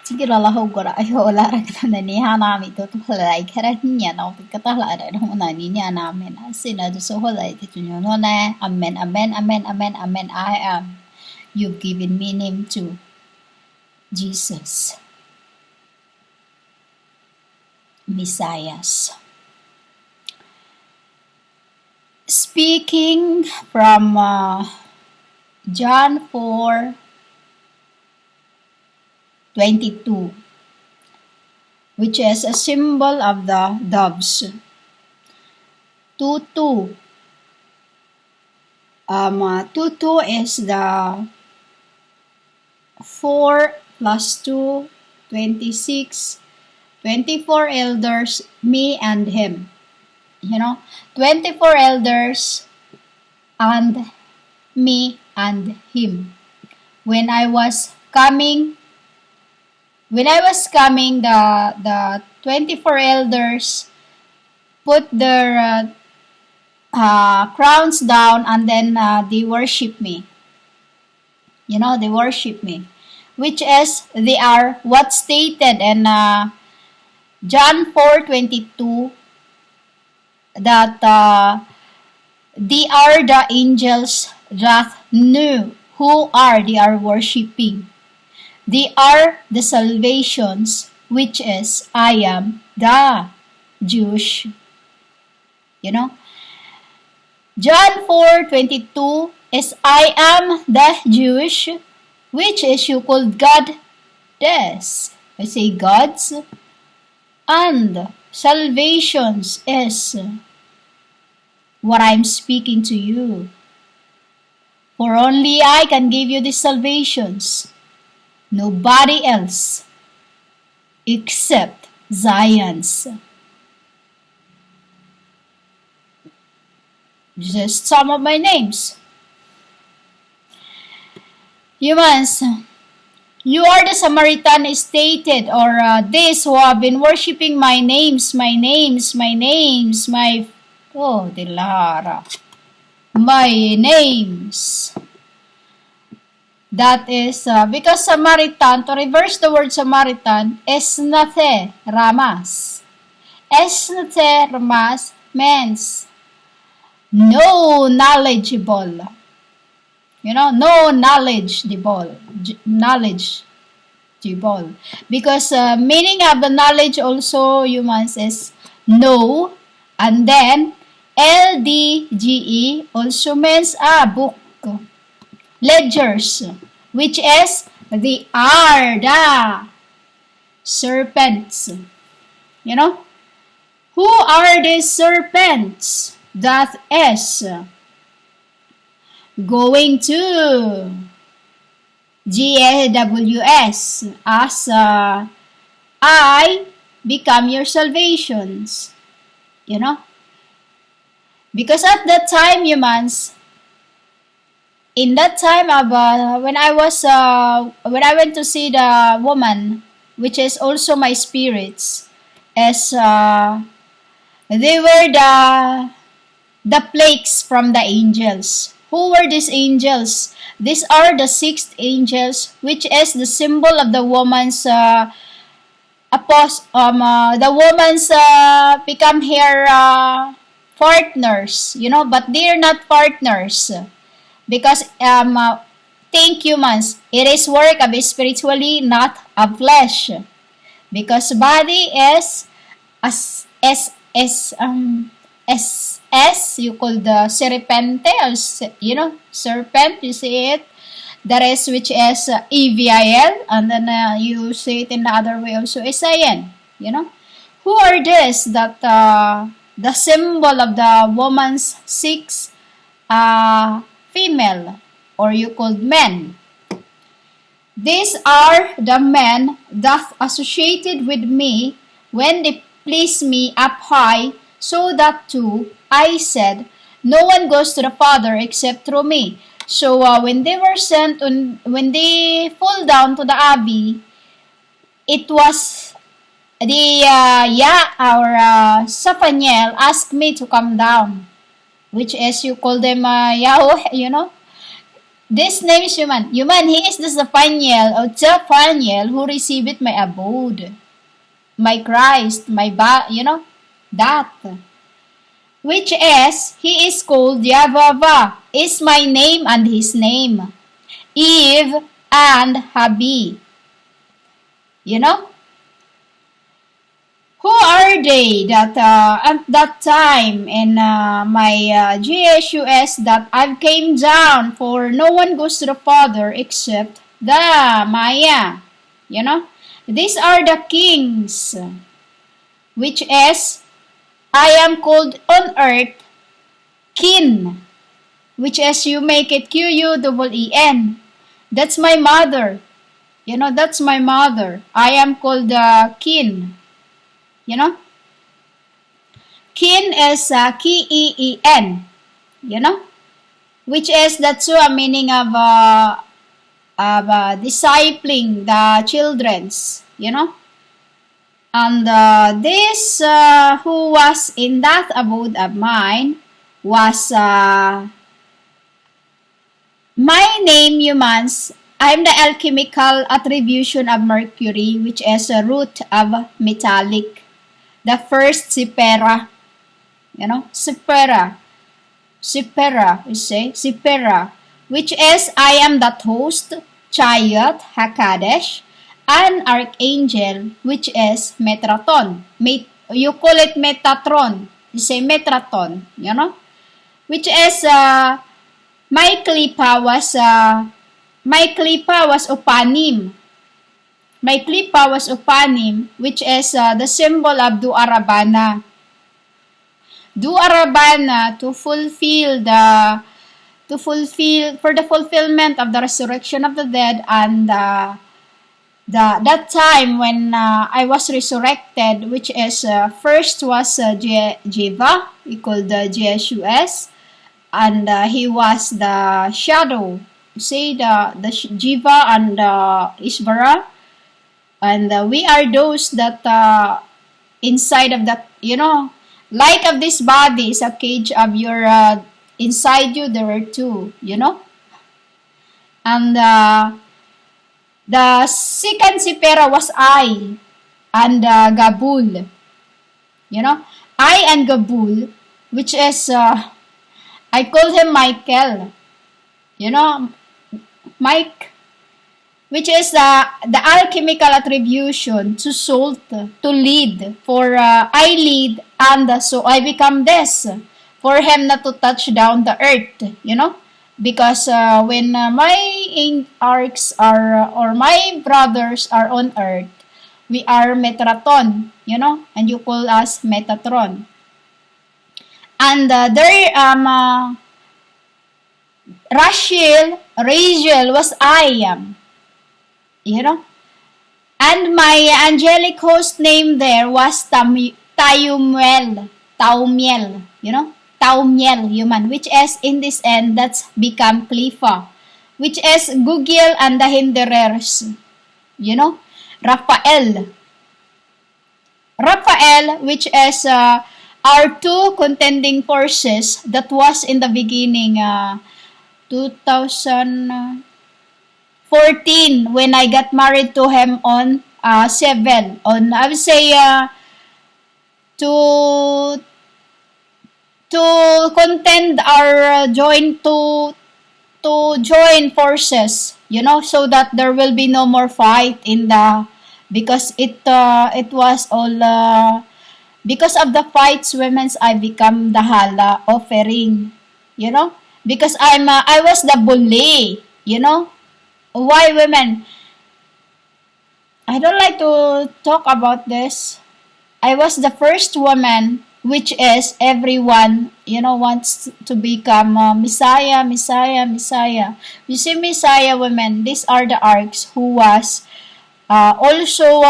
Siguro gora ayo la na ni hanami to lai kara hinya na katala da na ni ni aname na sina do so holai to nyo no na amen amen amen amen amen I am. You've given me name too, Jesus, Messiahs. Speaking from John 4:22, which is a symbol of the doves. 2:2. 2:2 is the 4 plus 2, 26, 24 elders, me and him. 24 elders and me and him. When I was coming, the 24 elders put their crowns down, and then they worship me. They worship me, which is they are what stated in John 4:22, that they are the angels that knew who they are worshiping. They are the salvations, which is I am the Jewish. John 4:22 is I am the Jewish, which is you called God des. I say God's, and salvations is what I'm speaking to you. For only I can give you these salvations. Nobody else except Zion's. Just some of my names. Humans, you are the Samaritan stated, or these who have been worshipping my names, my names, That is, because Samaritan, to reverse the word Samaritan, esnate ramas. Esnate ramas means no knowledgeable. No knowledgeable. Because meaning of the knowledge also, humans, is no, and then LDGE also means book. Ledgers, which is they are the serpents. Who are these serpents? That is going to GAWS as I become your salvations. Because at that time, humans, in that time of when I went to see the woman, which is also my spirits, as they were the plagues from the angels. Who were these angels? These are the 6 angels, which is the symbol of the woman's the woman's become her partners, but they're not partners. Because think humans, it is work of spiritually, not of flesh. Because body is you call the serpente, or serpent, you see it. That is, which is EVIL, and then you say it in the other way also, SIN. Who are this? That the symbol of the woman's 6 female, or you called men. These are the men that associated with me when they placed me up high, so that too I said, no one goes to the Father except through me. So when they were sent, when they fall down to the abbey, it was the Saphaniel asked me to come down, which is you call them Yahweh, This name is human. Human, he is the Zephaniel or Zephaniel who received my abode, my Christ, that. Which is, he is called Yahweh, is my name and his name. Eve and Habi. You know? Who are they that at that time in my GSUS that I came down, for no one goes to the Father except the Maya. You know? These are the kings, which is, I am called on earth kin, which is you make it QUEEN. That's my mother. You know, that's my mother. I am called kin. You know? Kin is KEEN. You know? Which is, that's a meaning of discipling the children's. You know? And this who was in that abode of mine was my name, humans. I'm the alchemical attribution of mercury, which is a root of metallic. The first Sephirah. You know, Sephirah. Sephirah, we say, Sephirah. Which is, I am that host, chariot, Hakadesh, an archangel, which is Metraton. You call it Metatron. You say Metraton, you know? Which is, my QLIPPAH was upanim. My QLIPPAH was upanim, which is the symbol of Duarabana. Duarabana, for the fulfillment of the resurrection of the dead, and that time when I was resurrected, which is first was Jiva, we called the JSUS, and he was the shadow, say the Jiva and Ishvara, and we are those that inside of that, you know, like of this body is a cage of your inside you there are two, you know, and the second Sephirah was I and Gabul, you know, I and Gabul, which is I called him Michael, you know, Mike, which is the alchemical attribution to salt, to lead, for I lead, and so I become this, for him not to touch down the earth, you know, because when my arcs are, or my brothers are on earth, we are Metraton, you know, and you call us Metatron. And Raziel was I am, you know. And my angelic host name there was Taumiel, you know, Taumiel, human, which is in this end that's become QLIPPAH, which is Gugiel and the Hinderers, you know, Raphael, which is our two contending forces that was in the beginning 2014 when I got married to him on 7 on, I would say to contend our join to join forces, you know, so that there will be no more fight in the, because it was all because of the fights women's I become the hala offering, you know, because I was the bully, you know. Why women? I don't like to talk about this. I was the first woman, which is everyone, you know, wants to become Messiah. You see, Messiah women, these are the arcs who was also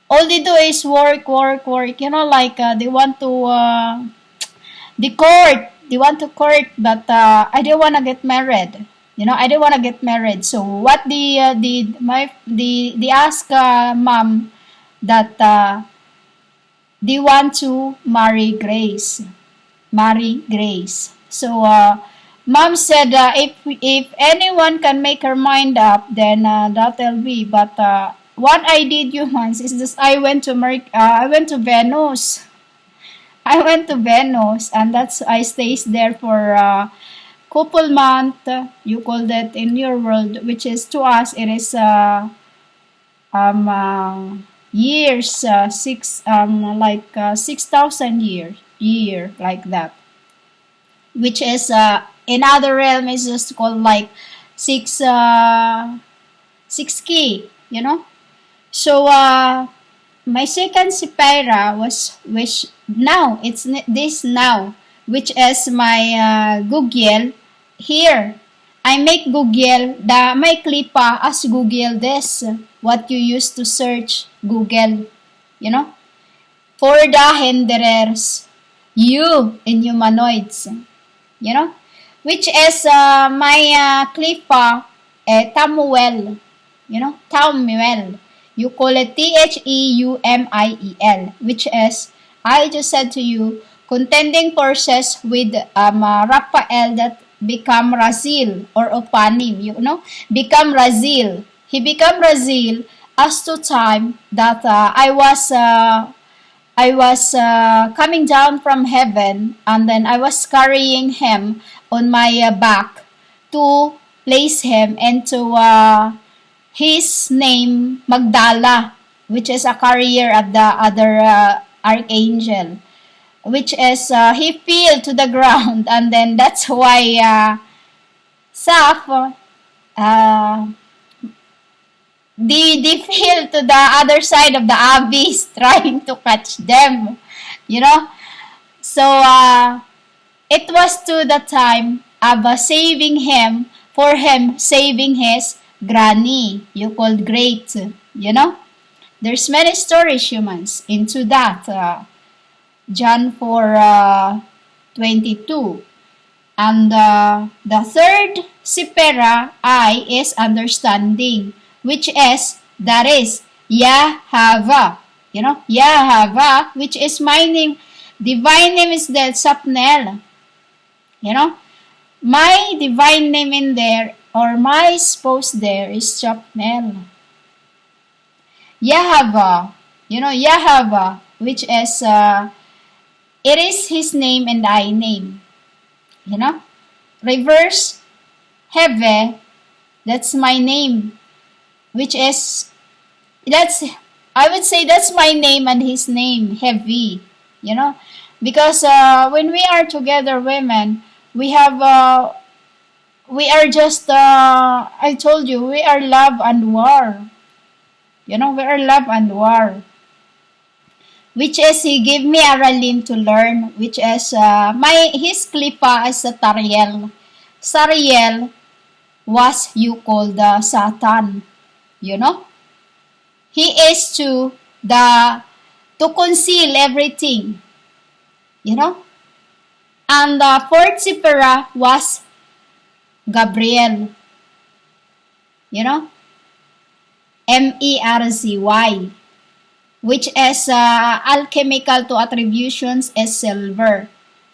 all they do is work, you know, like they want to they want to court, but I didn't want to get married. You know, I didn't want to get married. So what they ask mom that they want to marry Grace. So Mom said if anyone can make her mind up, then that'll be. But what I did, humans, is this: I went to Venus. I went to Venus, and that's I stays there for couple month. You call that in your world, which is to us it is um uh, years, 6,000 year like that, which is in other realm is just called like six six key, you know. So my second Sephirah was which now this now, which is my Google here. I make Google the my klipa as Google this what you used to search Google, you know, for the hinderers, you in humanoids, you know, which is my klipa Tamuel, you know, Tamuel. You call it Theumiel, which is, I just said to you, contending forces with Raphael that become Razil or Opanim, you know, become Razil. He become Razil as to time that I was coming down from heaven, and then I was carrying him on my back to place him into his name Magdala, which is a carrier of the other archangel, which is he fell to the ground, and then that's why Saf they fell to the other side of the abyss trying to catch them, you know. So it was to the time of saving him, for him saving his granny, you called great, you know. There's many stories, humans, into that. John 4:22. And the third Sephirah I is understanding, which is, that is, Yahava. You know, Yahava, which is my name. Divine name is the Sapnel. You know, my divine name in there, or my spouse there, is Sapnel. Yahava, you know, Yahava, which is, it is his name and I name. You know, reverse Heve, that's my name, which is, that's, I would say that's my name and his name, Heavy, you know, because when we are together, women, we have, we are just, I told you, we are love and war, you know, we are love and war, which is, he gave me a ralim to learn, which is, his klipa is Sariel. Sariel was, you call the Satan, you know. He is to conceal everything, you know. And the fourth Sephirah was Gabriel, you know, Merzy, which is alchemical to attributions is silver.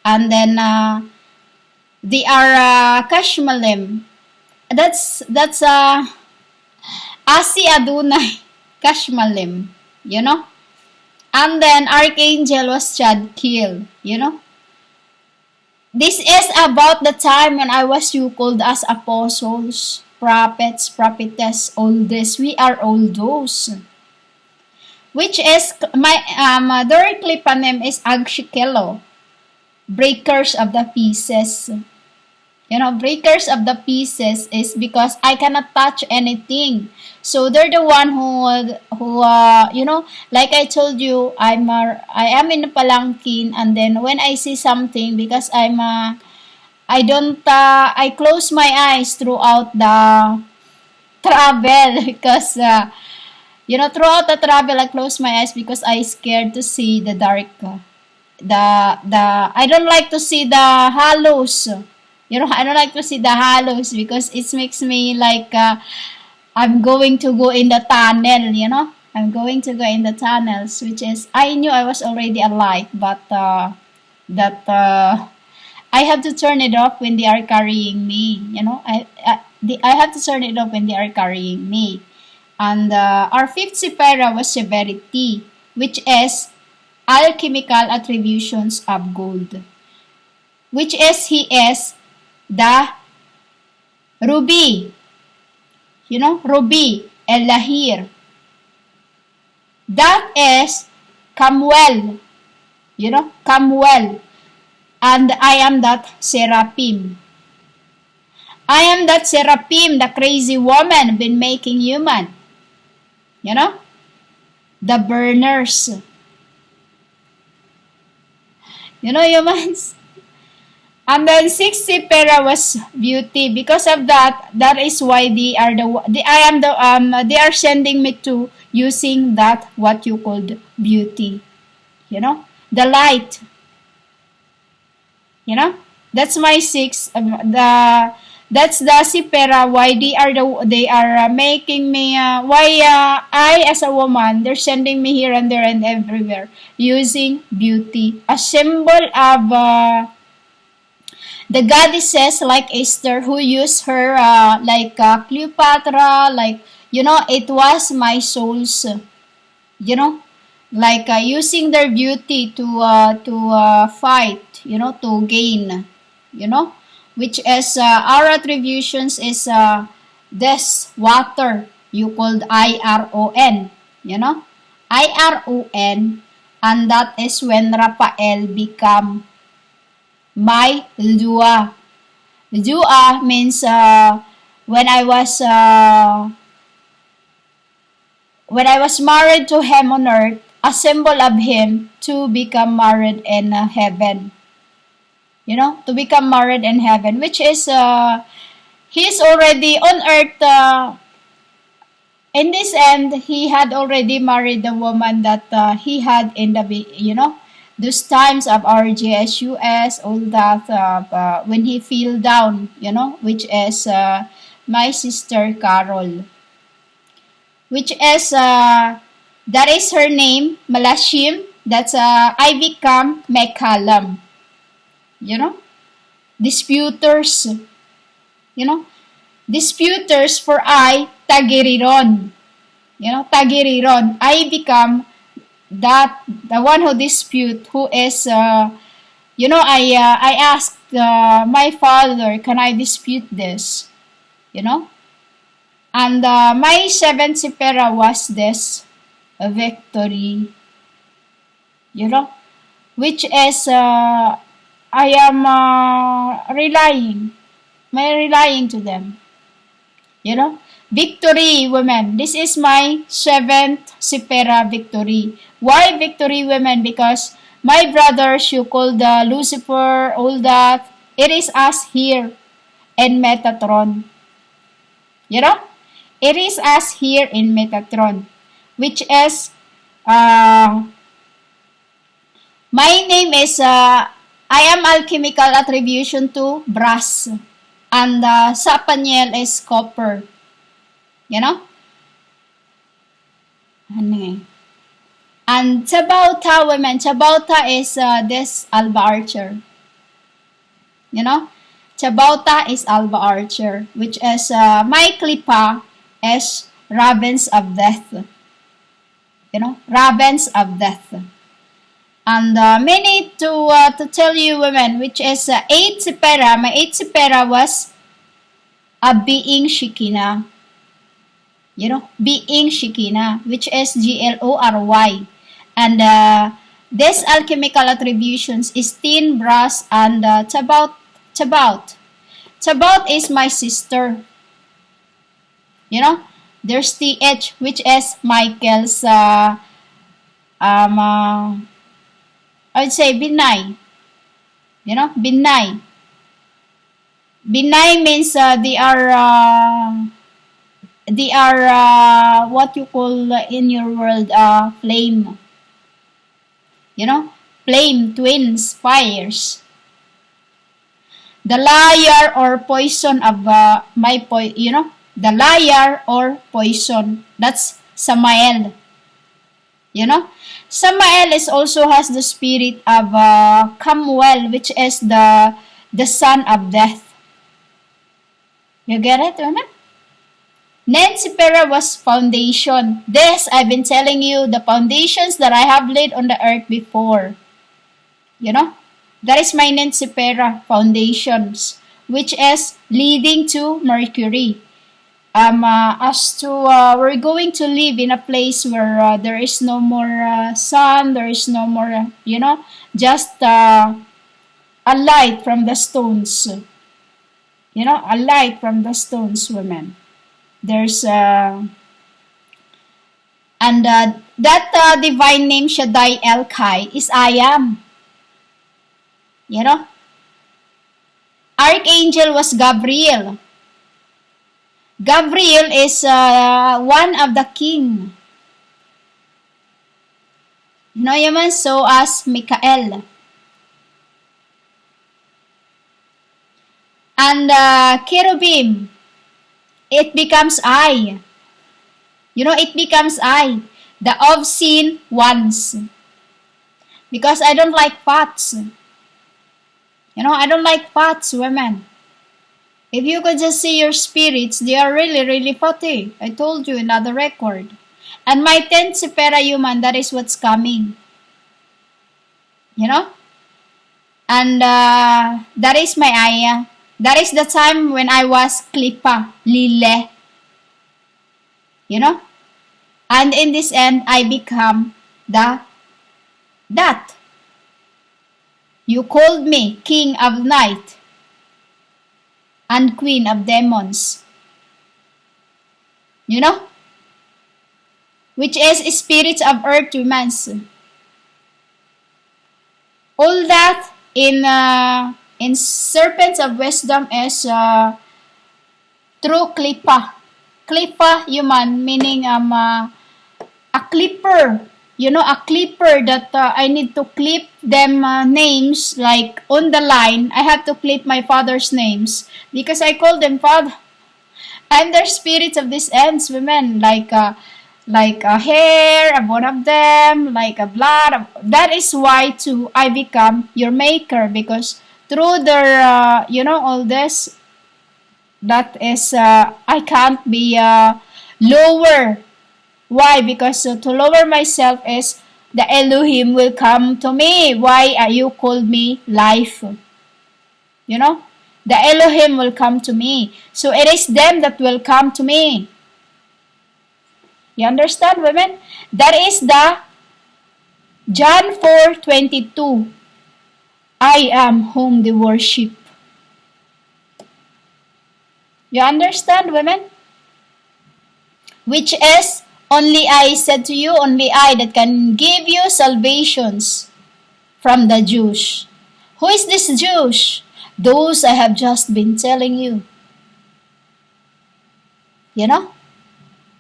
And then they are Kashmalim. That's Asi Adonai Kashmalim, you know. And then Archangel was Chadkiel, you know. This is about the time when I was, you called as apostles, prophets, prophetess, all this. We are all those. Which is, my directly name is Agshikelo, breakers of the pieces. You know, breakers of the pieces is because I cannot touch anything. So they're the one who you know, like I told you, I am in Palangkin, and then when I see something, because I close my eyes throughout the travel because you know, throughout the travel I close my eyes because I scared to see the dark. I don't like to see the halos. You know, I don't like to see the halos because it makes me like I'm going to go in the tunnel, you know. I'm going to go in the tunnels, which is, I knew I was already alive, but that I have to turn it off when they are carrying me. I have to turn it off when they are carrying me. And our fifth Sephirah was severity, which is alchemical attributions of gold, which is he is the ruby, ruby, elahir. That is come well, come well. And I am that Seraphim. I am that Seraphim, the crazy woman been making human. The burners. Humans. And then sixth Sephirah was beauty. Because of that, that is why they are sending me to using that what you called beauty. The light. That's my sixth. That's the Sephirah. Why they are making me. Why I as a woman, they're sending me here and there and everywhere using beauty, a symbol of the goddesses like Esther who used her like Cleopatra, like it was my soul's, like using their beauty to fight, to gain, which is our attributions is this water you called IRON, IRON, and that is when Raphael become my Dua. Dua means when I was married to him on earth, a symbol of him to become married in heaven. To become married in heaven, which is he's already on earth. In this end, he had already married the woman that he had in the those times of RGSUS, all that when he fell down, which is my sister Carol, which is that is her name, Malashim. That's I become Mekalam. Disputers. Disputers for I, Tagiriron. Tagiriron. I become the one who dispute, who is, I asked my father, can I dispute this? And my seventh Sephirah was this, victory. Which is, I am relying to them. Victory, women. This is my seventh Sephirah, victory. Why victory, women? Because my brothers, you call the Lucifer, all that, it is us here in Metatron. It is us here in Metatron, which is, my name is, I am alchemical attribution to brass, and Sapaniel is copper. And Chabauta, women, Chabauta is this Alba Archer. Chabauta is Alba Archer, which is my QLIPPAH is Ravens of Death. Ravens of Death. And many to tell you, women, which is eighth Sephirah. My eighth Sephirah was a being Shekinah. Being Shekinah, which is GLORY. And this alchemical attributions is tin, brass, and Chabaut. Chabaut is my sister. There's TH, which is Michael's, I would say Binay. Binay. Binay means they are what you call in your world flame. Flame, twins, fires. The liar or poison of the liar or poison. That's Samael. Samael is also has the spirit of Camuel, which is the the son of death. You get it, women? Then Sephirah was foundation. This, I've been telling you, the foundations that I have laid on the earth before. You know? That is my Sephirah foundations, which is leading to Mercury. We're going to live in a place where there is no more sun, there is no more, just a light from the stones. A light from the stones, women. There's, that divine name, Shaddai El Kai, is I am. Archangel was Gabriel. Gabriel is one of the king. So as Michael. And cherubim, it becomes I. It becomes I, the obscene ones. Because I don't like pots. I don't like pots, women. If you could just see your spirits, they are really, really potty. I told you in other record. And my 10th Sephirah human, that is what's coming. And that is my ayah. That is the time when I was QLIPPAH, lile. And in this end, I become that. You called me king of night and queen of demons. Which is spirits of earth, humans. All that in serpents of wisdom is through QLIPPAH. QLIPPAH human, meaning a clipper. A clipper that I need to clip them names, like on the line. I have to clip my father's names because I call them father. I'm their spirits of these ends, women, like a hair of one of them, like a blood. That is why too I become your maker, because through their all this, that is I can't be lower. Why? Because to lower myself is the Elohim will come to me. Why you called me life? The Elohim will come to me. So it is them that will come to me. You understand, women? That is the John 4:22. I am whom they worship. You understand, women? Which is, only I said to you, only I that can give you salvations from the Jews. Who is this Jews? Those I have just been telling you.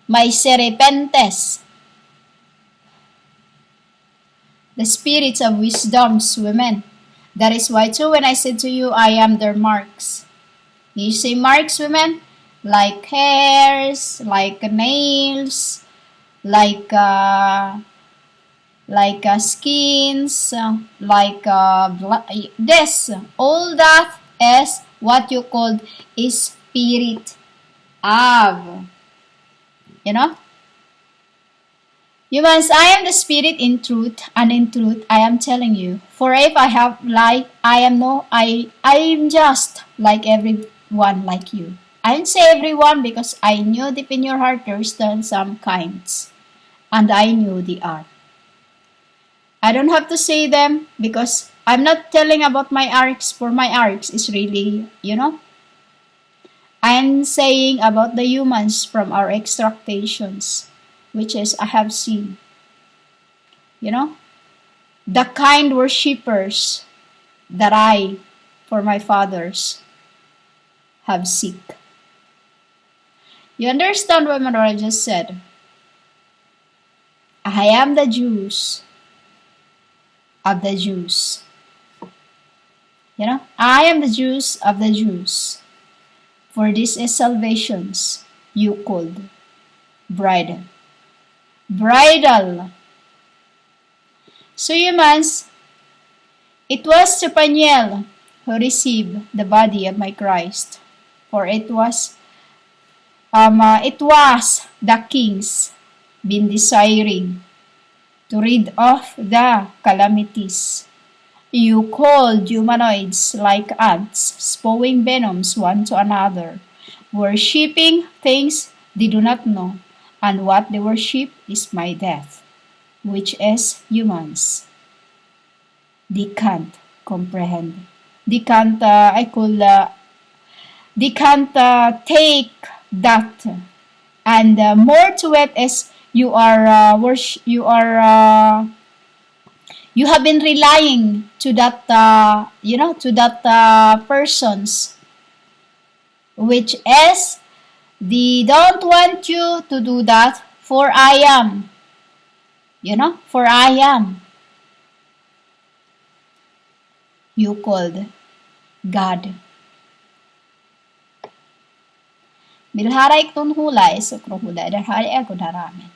My serepentes. The spirits of wisdoms, women. That is why too when I said to you, I am their marks. You say marks, women? Like hairs, like nails, like skins, this. All that is what you called is spirit of. Humans, I am the spirit in truth, and in truth I am telling you. For if I have life, I am just like everyone like you. I didn't say everyone because I knew deep in your heart there's still some kinds. And I knew they are. I don't have to say them because I'm not telling about my arcs, for my arcs is really, I'm saying about the humans from our extractations, which is I have seen. The kind worshippers that I, for my fathers, have seek. You understand what I just said? I am the Jews of the Jews. I am the Jews of the Jews. For this is salvations you called bridal. Bridal. So humans, it was Sir Paniel who received the body of my Christ. For it was the kings been desiring to rid off the calamities. You called humanoids like ants, spewing venoms one to another, worshipping things they do not know, and what they worship is my death, which is humans. They can't comprehend. They can't, they can't take that. And more to it is you have been relying to that to that persons, which is they don't want you to do that. For I am, for I am, you called God. Bilharay tun hulay sukro hulay darhari ako daramin.